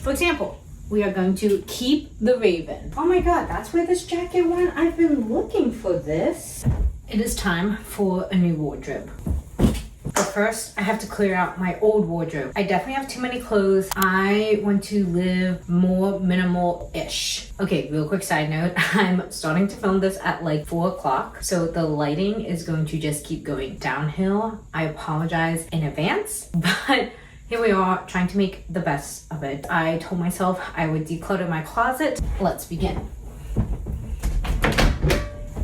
For example, we are going to keep the Raven. Oh my god, that's where this jacket went? I've been looking for this. It is time for a new wardrobe. But first, I have to clear out my old wardrobe. I definitely have too many clothes. I want to live more minimal-ish. Okay, real quick side note. I'm starting to film this at like 4 o'clock. So the lighting is going to just keep going downhill. I apologize in advance, but here we are trying to make the best of it. I told myself I would declutter my closet. Let's begin.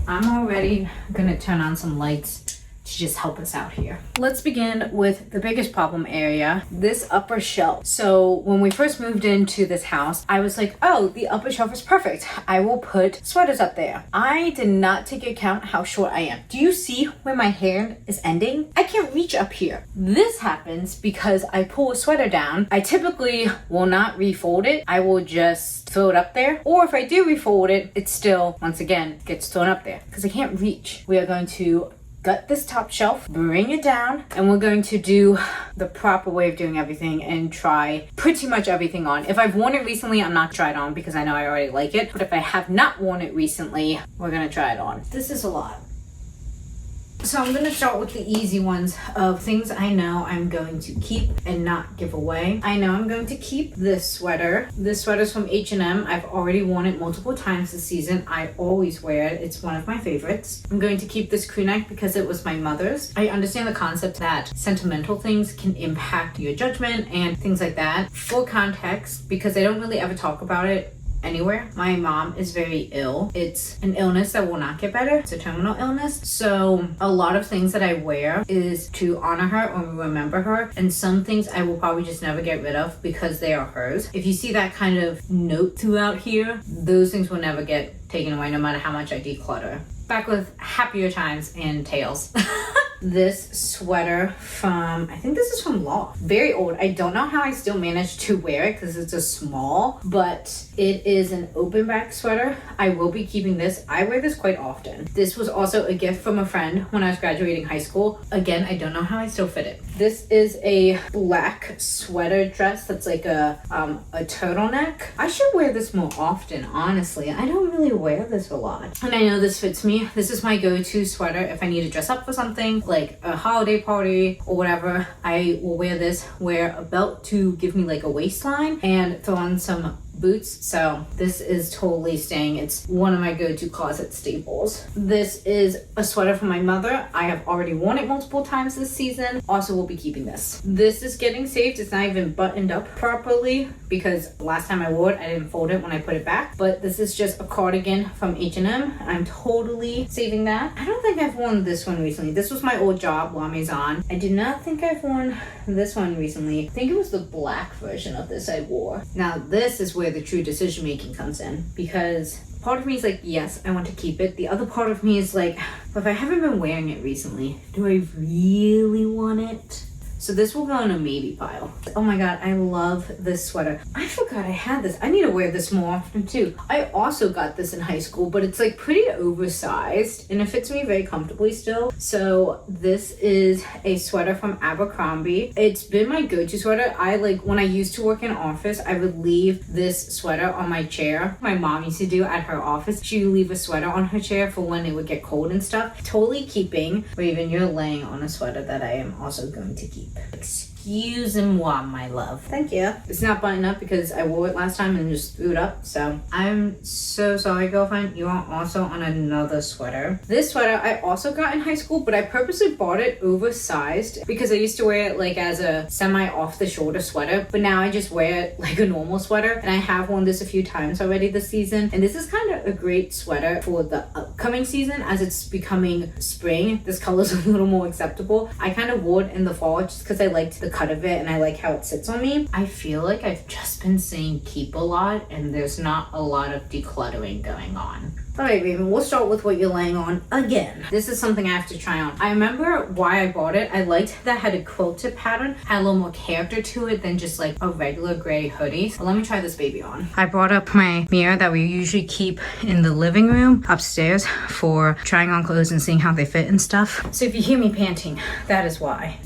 I'm already gonna turn on some lights to just help us out here. Let's begin with the biggest problem area, this upper shelf. So when we first moved into this house, I was like, oh, the upper shelf is perfect. I will put sweaters up there. I did not take into account how short I am. Do you see where my hand is ending? I can't reach up here. This happens because I pull a sweater down. I typically will not refold it. I will just throw it up there. Or if I do refold it, it still, once again, gets thrown up there because I can't reach. We are going to gut this top shelf, bring it down, and we're going to do the proper way of doing everything and try pretty much everything on. If I've worn it recently, I'm not trying it on because I know I already like it. But if I have not worn it recently, we're gonna try it on. This is a lot. So I'm gonna start with the easy ones of things I know I'm going to keep and not give away. I know I'm going to keep this sweater. This sweater's from H&M. I've already worn it multiple times this season. I always wear it. It's one of my favorites. I'm going to keep this crew neck because it was my mother's. I understand the concept that sentimental things can impact your judgment and things like that. For context, because I don't really ever talk about it anywhere, my mom is very ill. It's an illness that will not get better. It's a terminal illness. So a lot of things that I wear is to honor her or remember her. And some things I will probably just never get rid of because they are hers. If you see that kind of note throughout here, those things will never get taken away no matter how much I declutter. Back with happier times and tales. This sweater from, I think this is from Loft. Very old. I don't know how I still managed to wear it because it's a small, but it is an open back sweater. I will be keeping this. I wear this quite often. This was also a gift from a friend when I was graduating high school. Again, I don't know how I still fit it. This is a black sweater dress that's like a turtleneck. I should wear this more often, honestly. I don't really wear this a lot. And I know this fits me. This is my go-to sweater if I need to dress up for something, like a holiday party or whatever. I will wear this, wear a belt to give me like a waistline, and throw on some boots. So this is totally staying. It's one of my go-to closet staples. This is a sweater from my mother. I have already worn it multiple times this season. Also will be keeping this. This is getting saved. It's not even buttoned up properly because last time I wore it, I didn't fold it when I put it back. But this is just a cardigan from H&M. I'm totally saving that. I don't think I've worn this one recently. This was my old job, La Maison. I do not think I've worn this one recently. I think it was the black version of this I wore. Now this is where the true decision making comes in, because part of me is like, yes, I want to keep it. The other part of me is like, but if I haven't been wearing it recently, do I really want it? So this will go in a maybe pile. Oh my god, I love this sweater. I forgot I had this. I need to wear this more often too. I also got this in high school, but it's like pretty oversized and it fits me very comfortably still. So this is a sweater from Abercrombie. It's been my go-to sweater. When I used to work in office, I would leave this sweater on my chair. My mom used to do at her office. She would leave a sweater on her chair for when it would get cold and stuff. Totally keeping. Raven, you're laying on a sweater that I am also going to keep. Excuse-moi, my love. Thank you. It's not buttoned up because I wore it last time and just threw it up. So I'm so sorry, girlfriend. You are also on another sweater. This sweater I also got in high school, but I purposely bought it oversized because I used to wear it like as a semi off the shoulder sweater, but now I just wear it like a normal sweater. And I have worn this a few times already this season. And this is kind of a great sweater for the upcoming season as it's becoming spring. This color is a little more acceptable. I kind of wore it in the fall just because I liked the cut of it and I like how it sits on me. I feel like I've just been saying keep a lot and there's not a lot of decluttering going on. Alright, Raven, we'll start with what you're laying on again. This is something I have to try on. I remember why I bought it. I liked that it had a quilted pattern, had a little more character to it than just like a regular gray hoodie. So let me try this baby on. I brought up my mirror that we usually keep in the living room upstairs for trying on clothes and seeing how they fit and stuff. So if you hear me panting, that is why.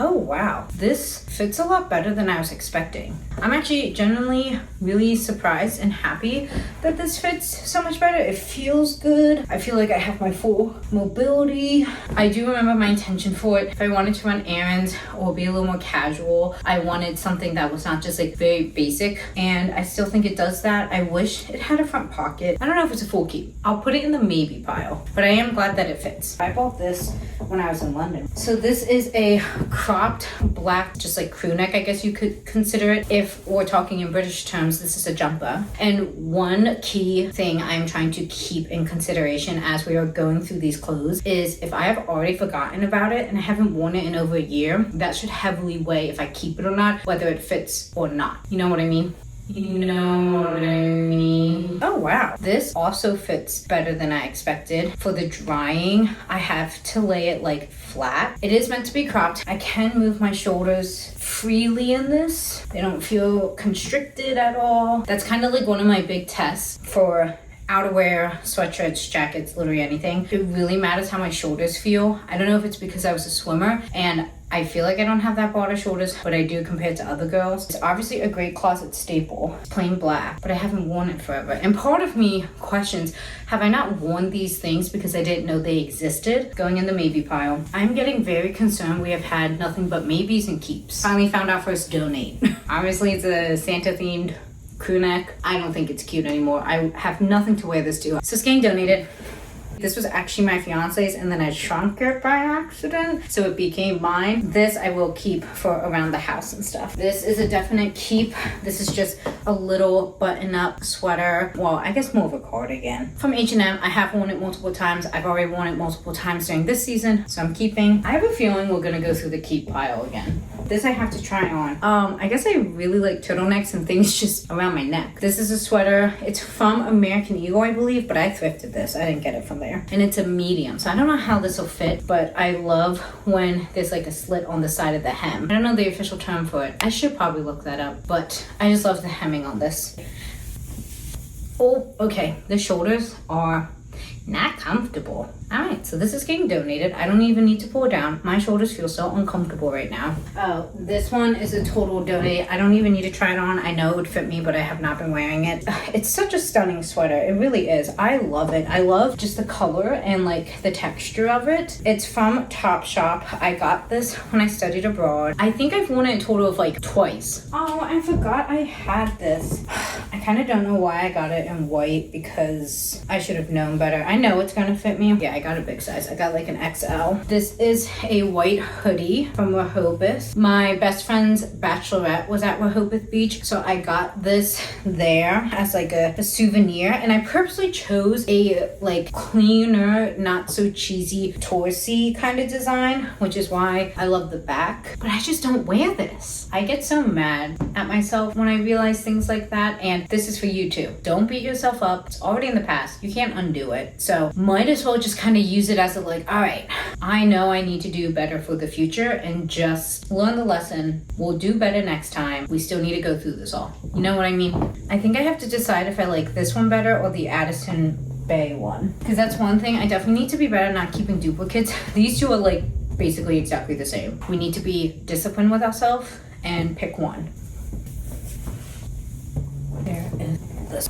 Oh wow, this fits a lot better than I was expecting. I'm actually genuinely really surprised and happy that this fits so much better. It feels good. I feel like I have my full mobility. I do remember my intention for it. If I wanted to run errands or be a little more casual, I wanted something that was not just like very basic, and I still think it does that. I wish it had a front pocket. I don't know if it's a full keep. I'll put it in the maybe pile, but I am glad that it fits. I bought this when I was in London. So this is a cropped black, just like crew neck, I guess you could consider it. If we're talking in British terms, this is a jumper. And one key thing I'm trying to keep in consideration as we are going through these clothes is if I have already forgotten about it and I haven't worn it in over a year, that should heavily weigh if I keep it or not, whether it fits or not. You know what I mean? You know what I mean? Oh wow, this also fits better than I expected. For the drying, I have to lay it like flat. It is meant to be cropped. I can move my shoulders freely in this. They don't feel constricted at all. That's kind of like one of my big tests for outerwear, sweatshirts, jackets, literally anything. It really matters how my shoulders feel. I don't know if it's because I was a swimmer and I feel like I don't have that broader shoulders, but I do compared to other girls. It's obviously a great closet staple. It's plain black, but I haven't worn it forever. And part of me questions, have I not worn these things because I didn't know they existed? Going in the maybe pile. I'm getting very concerned we have had nothing but maybes and keeps. Finally found our first donate. Obviously it's a Santa themed crew neck. I don't think it's cute anymore. I have nothing to wear this to. So it's getting donated. This was actually my fiance's and then I shrunk it by accident, so it became mine. This I will keep for around the house and stuff. This is a definite keep. This is just a little button-up sweater. Well, I guess more of a cardigan. From H&M, I have worn it multiple times. I've already worn it multiple times during this season, so I'm keeping. I have a feeling we're gonna go through the keep pile again. This I have to try on. I guess I really like turtlenecks and things just around my neck. This is a sweater. It's from American Eagle, I believe, but I thrifted this. I didn't get it from there. And it's a medium, so I don't know how this will fit, but I love when there's like a slit on the side of the hem. I don't know the official term for it. I should probably look that up, but I just love the hemming on this. Oh, okay. The shoulders are not comfortable. All right, so this is getting donated. I don't even need to pull it down. My shoulders feel so uncomfortable right now. Oh, this one is a total donate. I don't even need to try it on. I know it would fit me, but I have not been wearing it. It's such a stunning sweater. It really is. I love it. I love just the color and like the texture of it. It's from Topshop. I got this when I studied abroad. I think I've worn it a total of like twice. Oh, I forgot I had this. I kind of don't know why I got it in white because I should have known better. I know it's gonna fit me. Yeah, I got a big size. I got like an XL. This is a white hoodie from Rehoboth. My best friend's bachelorette was at Rehoboth Beach, so I got this there as like a souvenir, and I purposely chose a like cleaner, not so cheesy touristy kind of design, which is why I love the back. But I just don't wear this. I get so mad at myself when I realize things like that, and this is for you too. Don't beat yourself up. It's already in the past. You can't undo it. So might as well just kind of use it as a like, all right, I know I need to do better for the future and just learn the lesson. We'll do better next time. We still need to go through this all. You know what I mean? I think I have to decide if I like this one better or the Addison Bay one, because that's one thing I definitely need to be better not keeping duplicates. These two are like basically exactly the same. We need to be disciplined with ourselves and pick one. There is this.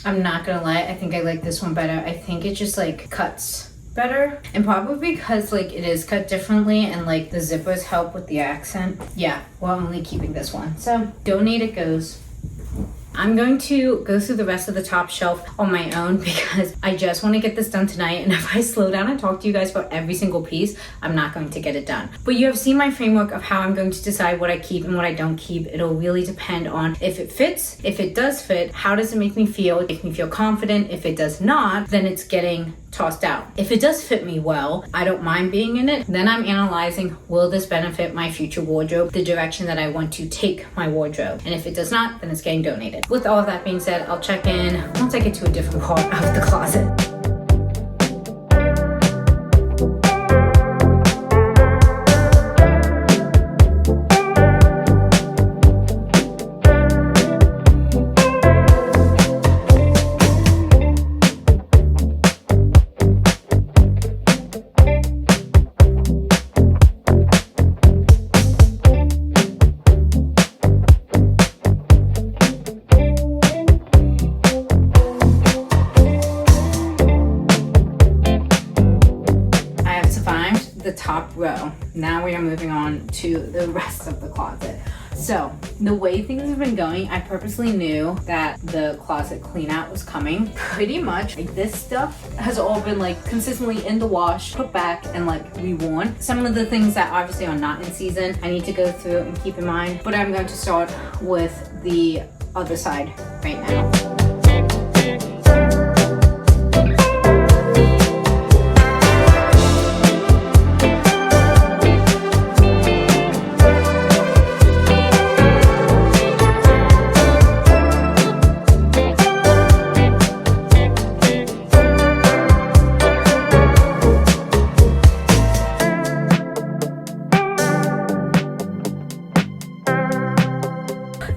I'm not gonna lie, I think I like this one better. I think it just like cuts better, and probably because like it is cut differently and like the zippers help with the accent. Yeah, we're only keeping this one. So donate it goes. I'm going to go through the rest of the top shelf on my own because I just want to get this done tonight, and if I slow down and talk to you guys for every single piece, I'm not going to get it done. But you have seen my framework of how I'm going to decide what I keep and what I don't keep. It'll really depend on if it fits. If it does fit, how does it make me feel? It makes me feel confident. If it does not, then it's getting tossed out. If it does fit me well, I don't mind being in it. Then I'm analyzing, will this benefit my future wardrobe, the direction that I want to take my wardrobe? And if it does not, then it's getting donated. With all of that being said, I'll check in once I get to a different part of the closet. now we are moving on to the rest of the closet. So the way things have been going, I purposely knew that the closet clean out was coming. Pretty much like this stuff has all been like consistently in the wash, put back, and like reworn. Some of the things that obviously are not in season, I need to go through and keep in mind, but I'm going to start with the other side right now.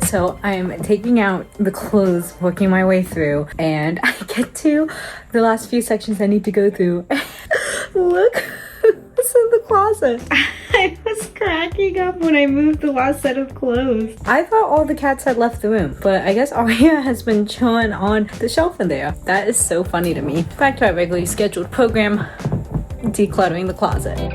So I'm taking out the clothes, working my way through, and I get to the last few sections I need to go through. Look what's in the closet. I was cracking up when I moved the last set of clothes. I thought all the cats had left the room, but I guess Aria has been chilling on the shelf in there. That is so funny to me. Back to our regularly scheduled program, decluttering the closet.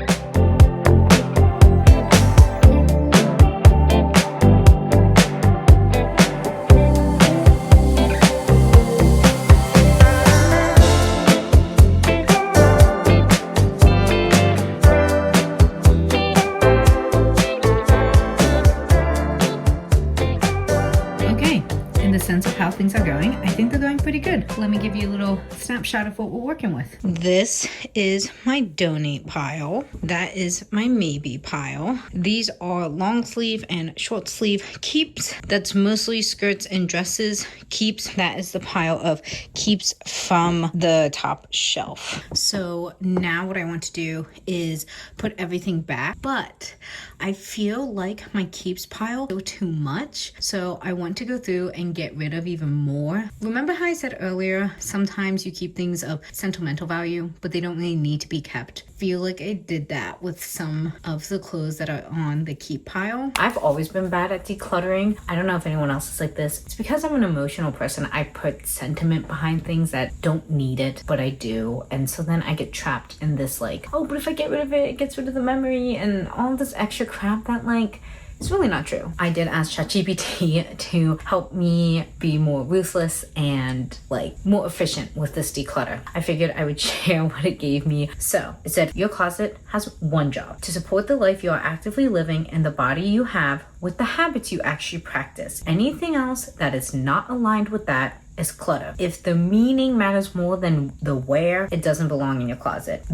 Sense of how things are going, I think they're going pretty good. Let me give you a little snapshot of what we're working with. This is my donate pile. That is my maybe pile. These are long sleeve and short sleeve keeps. That's mostly skirts and dresses. Keeps, that is the pile of keeps from the top shelf. So now what I want to do is put everything back, but I feel like my keeps pile is too much. So I want to go through and get rid of even more. Remember how I said earlier, sometimes you keep things of sentimental value, but they don't really need to be kept. Feel like I did that with some of the clothes that are on the keep pile. I've always been bad at decluttering. I don't know if anyone else is like this. It's because I'm an emotional person. I put sentiment behind things that don't need it, but I do. And so then I get trapped in this like, oh, but if I get rid of it, it gets rid of the memory and all this extra crap that like, it's really not true. I did ask ChatGPT to help me be more ruthless and like more efficient with this declutter. I figured I would share what it gave me. So it said, your closet has one job: to support the life you are actively living and the body you have with the habits you actually practice. Anything else that is not aligned with that is clutter. If the meaning matters more than the wear, it doesn't belong in your closet.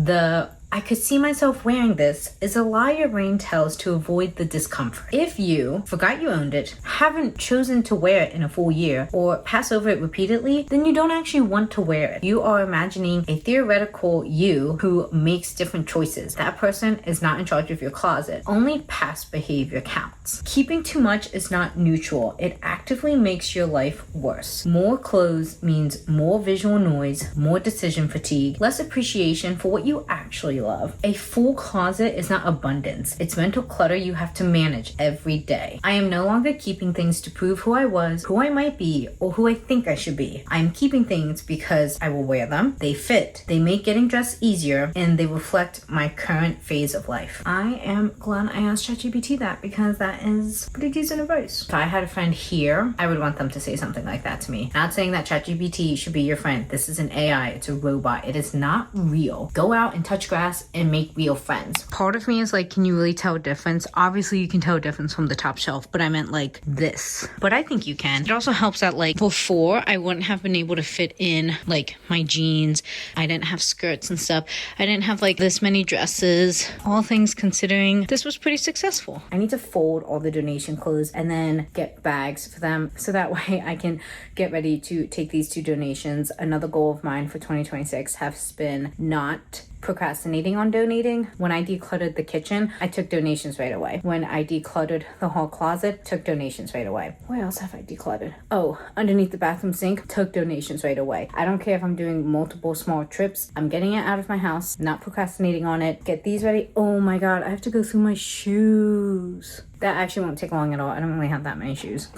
I could see myself wearing this is a lie your brain tells to avoid the discomfort. If you forgot you owned it, haven't chosen to wear it in a full year, or pass over it repeatedly, then you don't actually want to wear it. You are imagining a theoretical you who makes different choices. That person is not in charge of your closet. Only past behavior counts. Keeping too much is not neutral. It actively makes your life worse. More clothes means more visual noise, more decision fatigue, less appreciation for what you actually love. A full closet is not abundance. It's mental clutter you have to manage every day. I am no longer keeping things to prove who I was, who I might be, or who I think I should be. I am keeping things because I will wear them, they fit, they make getting dressed easier, and they reflect my current phase of life. I am glad I asked ChatGPT that because that is pretty decent advice. If I had a friend here, I would want them to say something like that to me. Not saying that ChatGPT should be your friend. This is an AI. It's a robot. It is not real. Go out and touch grass and make real friends. Part of me is like, can you really tell a difference? Obviously you can tell a difference from the top shelf, but I meant like this. But I think you can. It also helps that like before I wouldn't have been able to fit in like my jeans. I didn't have skirts and stuff. I didn't have like this many dresses. All things considering, this was pretty successful. I need to fold all the donation clothes and then get bags for them so that way I can get ready to take these two donations. Another goal of mine for 2026 has been not procrastinating on donating. When I decluttered the kitchen, I took donations right away. When I decluttered the hall closet, took donations right away. Where else have I decluttered? Oh, underneath the bathroom sink, took donations right away. I don't care if I'm doing multiple small trips. I'm getting it out of my house, not procrastinating on it. Get these ready. Oh my God, I have to go through my shoes. That actually won't take long at all. I don't really have that many shoes.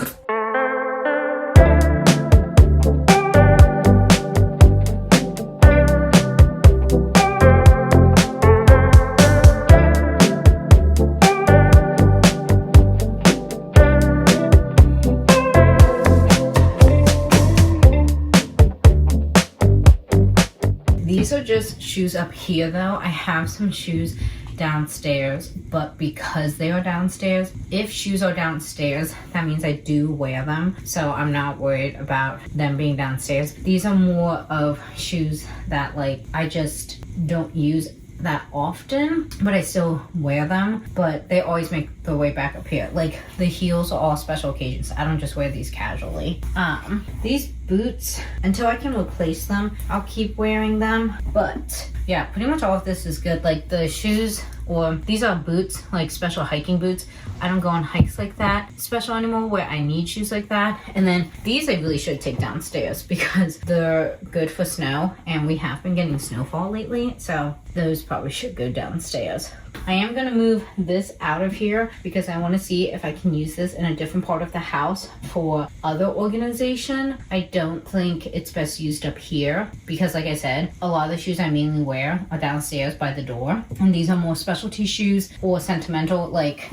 just shoes up here though. I have some shoes downstairs, but because they are downstairs, if shoes are downstairs, that means I do wear them, so I'm not worried about them being downstairs. These are more of shoes that like I just don't use that often, but I still wear them, but they always make their way back up here. Like the heels are all special occasions. I don't just wear these casually. These boots, until I can replace them, I'll keep wearing them, but yeah, pretty much all of this is good. Like the shoes, or these are boots, like special hiking boots. I don't go on hikes like that special anymore where I need shoes like that. And then these I really should take downstairs because they're good for snow, and we have been getting snowfall lately, so those probably should go downstairs. I am gonna move this out of here because I want to see if I can use this in a different part of the house for other organization. I don't think it's best used up here because, like I said, a lot of the shoes I mainly wear are downstairs by the door, and these are more specialty shoes or sentimental, like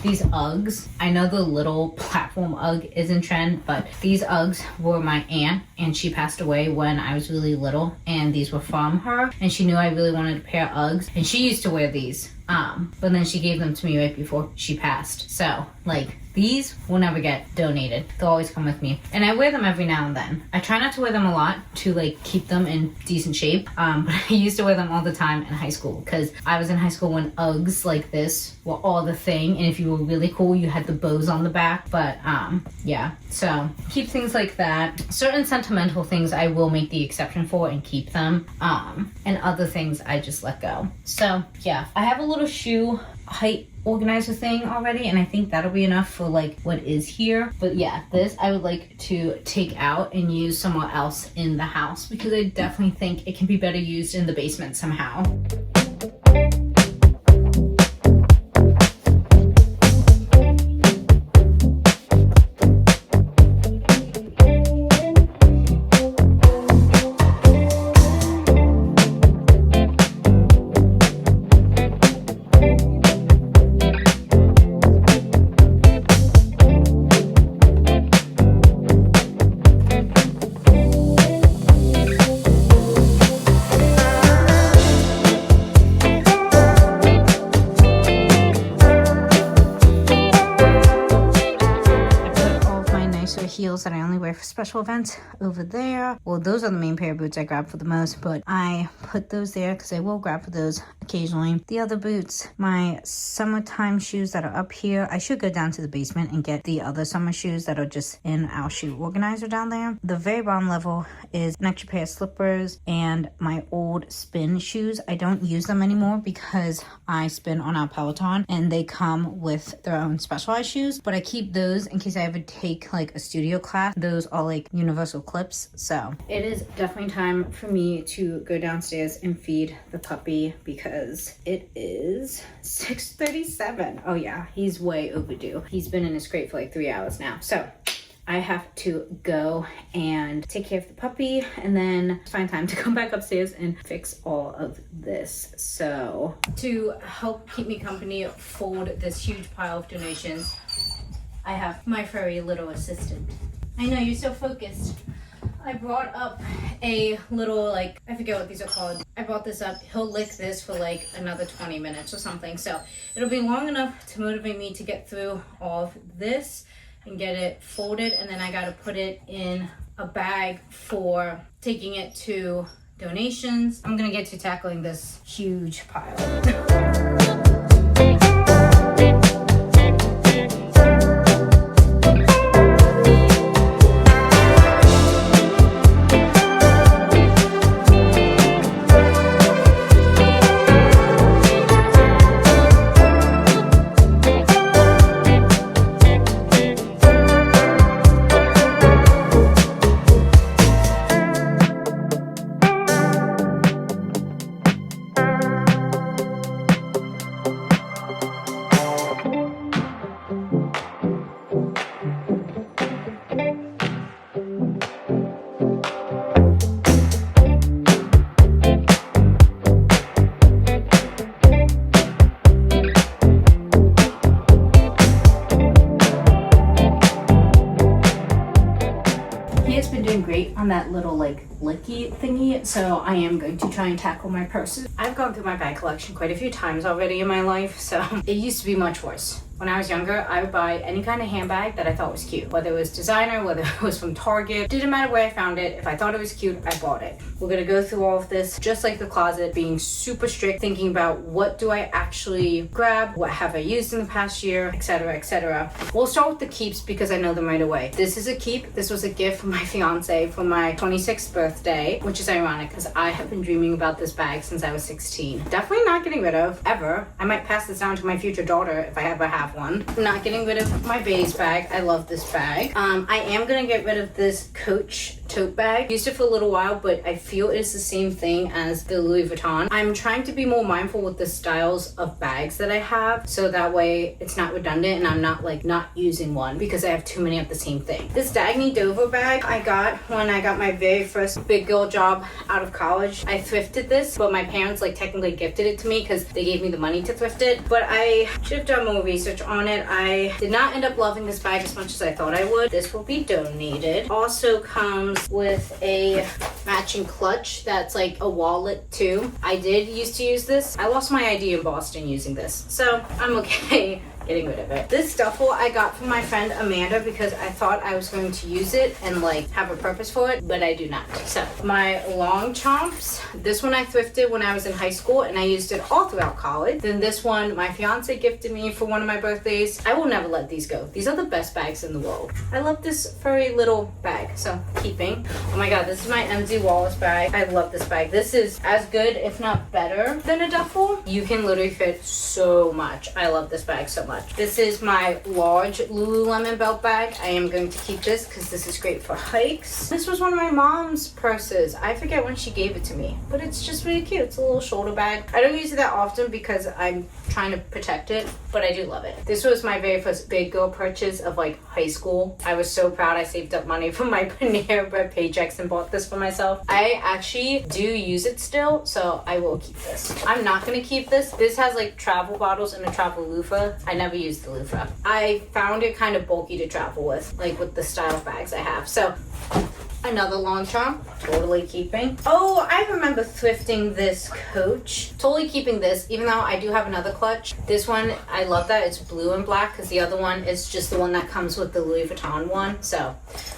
these Uggs. I know the little platform Ugg is in trend, but these Uggs were my aunt, and she passed away when I was really little, and these were from her, and she knew I really wanted a pair of Uggs, and she used to wear these, but then she gave them to me right before she passed. So like these will never get donated. They'll always come with me, and I wear them every now and then. I try not to wear them a lot to like keep them in decent shape, but I used to wear them all the time in high school because I was in high school when Uggs like this were all the thing, and if you were really cool you had the bows on the back. But yeah, so keep things like that. Certain sentimental things I will make the exception for and keep them, and other things I just let go. So yeah, I have a little shoe height organizer thing already, and I think that'll be enough for like what is here. But yeah, this I would like to take out and use somewhere else in the house because I definitely think it can be better used in the basement somehow. Heels that I only wear for special events over there. Well, those are the main pair of boots I grab for the most, but I put those there because I will grab for those occasionally. The other boots, my summertime shoes that are up here. I should go down to the basement and get the other summer shoes that are just in our shoe organizer down there. The very bottom level is an extra pair of slippers and my old spin shoes. I don't use them anymore because I spin on our Peloton and they come with their own specialized shoes, but I keep those in case I ever take like a studio class. Those are like universal clips. So it is definitely time for me to go downstairs and feed the puppy because it is 6:37. Oh yeah, he's way overdue. He's been in his crate for like 3 hours now. So I have to go and take care of the puppy and then find time to come back upstairs and fix all of this. So to help keep me company, fold this huge pile of donations, I have my furry little assistant. I know, you're so focused. I brought up a little, like, I forget what these are called. I brought this up. He'll lick this for like another 20 minutes or something. So it'll be long enough to motivate me to get through all of this and get it folded. And then I got to put it in a bag for taking it to donations. I'm going to get to tackling this huge pile. on that little like licky thingy, so I am going to try and tackle my purses. I've gone through my bag collection quite a few times already in my life, so it used to be much worse. When I was younger, I would buy any kind of handbag that I thought was cute. Whether it was designer, whether it was from Target, didn't matter where I found it. If I thought it was cute, I bought it. We're gonna go through all of this, just like the closet, being super strict, thinking about what do I actually grab, what have I used in the past year, etc., etc. We'll start with the keeps because I know them right away. This is a keep. This was a gift from my fiance for my 26th birthday, which is ironic because I have been dreaming about this bag since I was 16. Definitely not getting rid of, ever. I might pass this down to my future daughter if I ever have one. I'm not getting rid of my beige bag. I love this bag. I am gonna get rid of this Coach tote bag. Used it for a little while, but I feel it's the same thing as the Louis Vuitton. I'm trying to be more mindful with the styles of bags that I have, so that way it's not redundant and I'm not like not using one because I have too many of the same thing. This Dagny Dover bag I got when I got my very first big girl job out of college. I thrifted this, but my parents like technically gifted it to me because they gave me the money to thrift it, but I should have done more research on it. I did not end up loving this bag as much as I thought I would. This will be donated. Also comes with a matching clutch that's like a wallet too. I did used to use this. I lost my ID in Boston using this, so I'm okay getting rid of it. This duffel I got from my friend Amanda because I thought I was going to use it and like have a purpose for it, but I do not. So my long chomps, this one I thrifted when I was in high school and I used it all throughout college. Then this one my fiance gifted me for one of my birthdays. I will never let these go. These are the best bags in the world. I love this furry little bag, so keeping. Oh my god, this is my MZ Wallace bag. I love this bag. This is as good, if not better, than a duffel. You can literally fit so much. I love this bag so much. This is my large Lululemon belt bag. I am going to keep this because this is great for hikes. This was one of my mom's purses. I forget when she gave it to me, but it's just really cute. It's a little shoulder bag. I don't use it that often because I'm trying to protect it, but I do love it. This was my very first big girl purchase of like high school. I was so proud. I saved up money from my Panera Bread paychecks and bought this for myself. I actually do use it still, so I will keep this. I'm not gonna keep this. This has like travel bottles and a travel loofah. I never used the loofah. I found it kind of bulky to travel with, like with the style of bags I have. So another long chomp, totally keeping. Oh, I remember thrifting this Coach. Totally keeping this, even though I do have another clutch. This one, I love that it's blue and black because the other one is just the one that comes with the Louis Vuitton one. So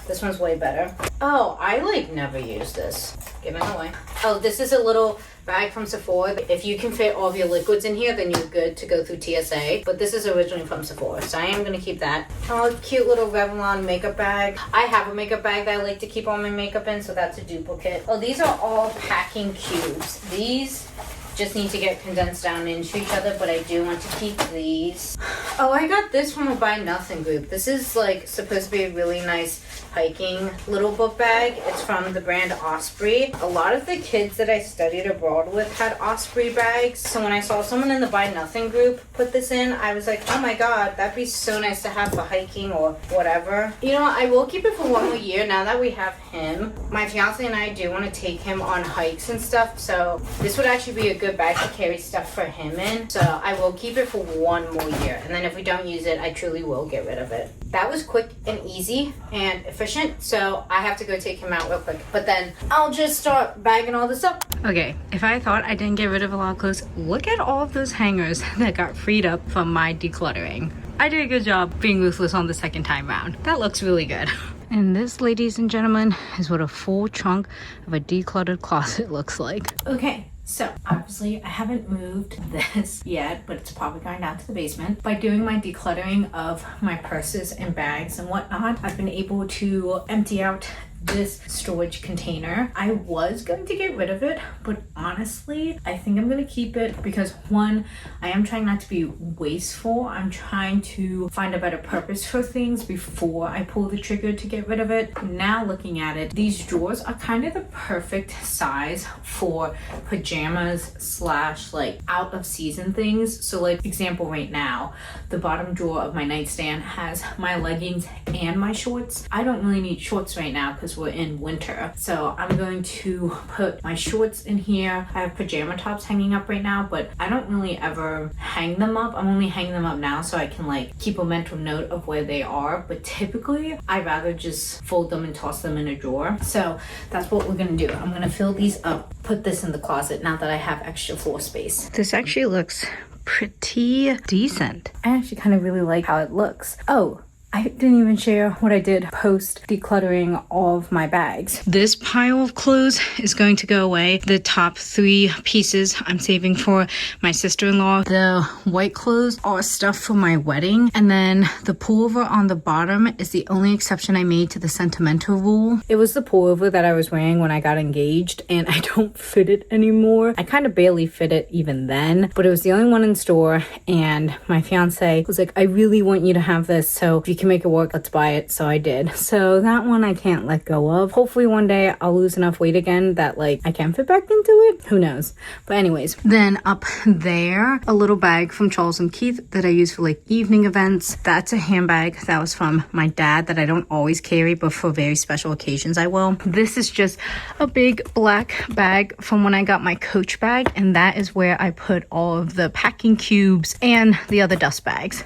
this one's way better. Oh, I like never use this. Giving away. Oh, this is a little bag from Sephora. If you can fit all of your liquids in here, then you're good to go through TSA. But this is originally from Sephora, so I am going to keep that. Oh, cute little Revlon makeup bag. I have a makeup bag that I like to keep all my makeup in, so that's a duplicate. Oh, these are all packing cubes. These just need to get condensed down into each other, but I do want to keep these. Oh, I got this from a Buy Nothing group. This is like supposed to be a really nice hiking little book bag. It's from the brand Osprey. A lot of the kids that I studied abroad with had Osprey bags, so when I saw someone in the Buy Nothing group put this in, I was like, oh my god, that'd be so nice to have for hiking or whatever. You know, I will keep it for one more year now that we have him. My fiance and I do want to take him on hikes and stuff, so this would actually be a good bag to carry stuff for him in. So I will keep it for one more year, and then if we don't use it, I truly will get rid of it. That was quick and easy and efficient, so I have to go take him out real quick, but then I'll just start bagging all this up. Okay, if I thought I didn't get rid of a lot of clothes, look at all of those hangers that got freed up from my decluttering. I did a good job being ruthless on the second time round. That looks really good. And this, ladies and gentlemen, is what a full chunk of a decluttered closet looks like. Okay. So obviously I haven't moved this yet, but it's probably going down to the basement. By doing my decluttering of my purses and bags and whatnot, I've been able to empty out this storage container. I was going to get rid of it, but honestly, I think I'm going to keep it because one, I am trying not to be wasteful. I'm trying to find a better purpose for things before I pull the trigger to get rid of it. Now looking at it, these drawers are kind of the perfect size for pajamas slash like out of season things. So like example right now, the bottom drawer of my nightstand has my leggings and my shorts. I don't really need shorts right now because because we're in winter. So I'm going to put my shorts in here. I have pajama tops hanging up right now, but I don't really ever hang them up. I'm only hanging them up now so I can like keep a mental note of where they are. But typically I'd rather just fold them and toss them in a drawer. So that's what we're gonna do. I'm gonna fill these up, put this in the closet now that I have extra floor space. This actually looks pretty decent. I actually kind of really like how it looks. Oh, I didn't even share what I did post decluttering of my bags. This pile of clothes is going to go away. The top 3 pieces I'm saving for my sister-in-law. The white clothes are stuff for my wedding. And then the pullover on the bottom is the only exception I made to the sentimental rule. It was the pullover that I was wearing when I got engaged and I don't fit it anymore. I kind of barely fit it even then, but it was the only one in store and my fiance was like, I really want you to have this, so if you can make it work, let's buy it. So I did. So that one I can't let go of. Hopefully one day I'll lose enough weight again that like I can fit back into it. Who knows? But anyways, then up there, a little bag from Charles and Keith that I use for like evening events. That's a handbag that was from my dad that I don't always carry, but for very special occasions I will. This is just a big black bag from when I got my Coach bag, and that is where I put all of the packing cubes and the other dust bags.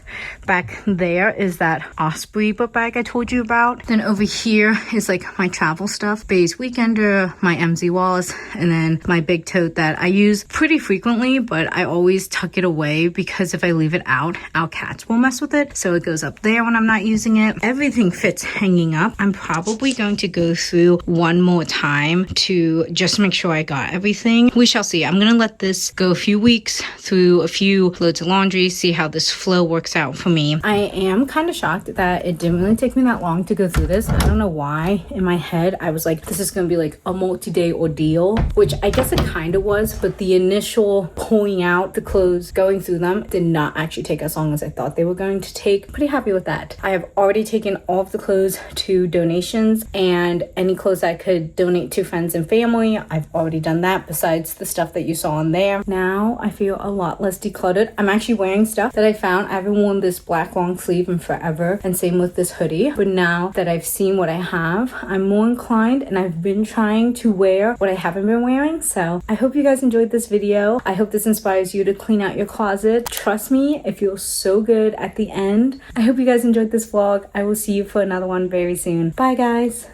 Back there is that Osprey book bag I told you about. Then over here is like my travel stuff, Bay's Weekender, my MZ Wallace, and then my big tote that I use pretty frequently, but I always tuck it away because if I leave it out, our cats will mess with it. So it goes up there when I'm not using it. Everything fits hanging up. I'm probably going to go through one more time to just make sure I got everything. We shall see. I'm gonna let this go a few weeks through a few loads of laundry, see how this flow works out for me. I am kind of shocked that it didn't really take me that long to go through this. I don't know why. In my head, I was like, this is gonna be like a multi-day ordeal, which I guess it kind of was, but the initial pulling out the clothes, going through them, did not actually take as long as I thought they were going to take. Pretty happy with that. I have already taken all of the clothes to donations, and any clothes I could donate to friends and family, I've already done that, besides the stuff that you saw in there. Now I feel a lot less decluttered. I'm actually wearing stuff that I found. I haven't worn this black long sleeve in forever, and same with this hoodie. But now that I've seen what I have, I'm more inclined, and I've been trying to wear what I haven't been wearing. So I hope you guys enjoyed this video. I hope this inspires you to clean out your closet. Trust me, it feels so good at the end. I hope you guys enjoyed this vlog. I will see you for another one very soon. Bye guys.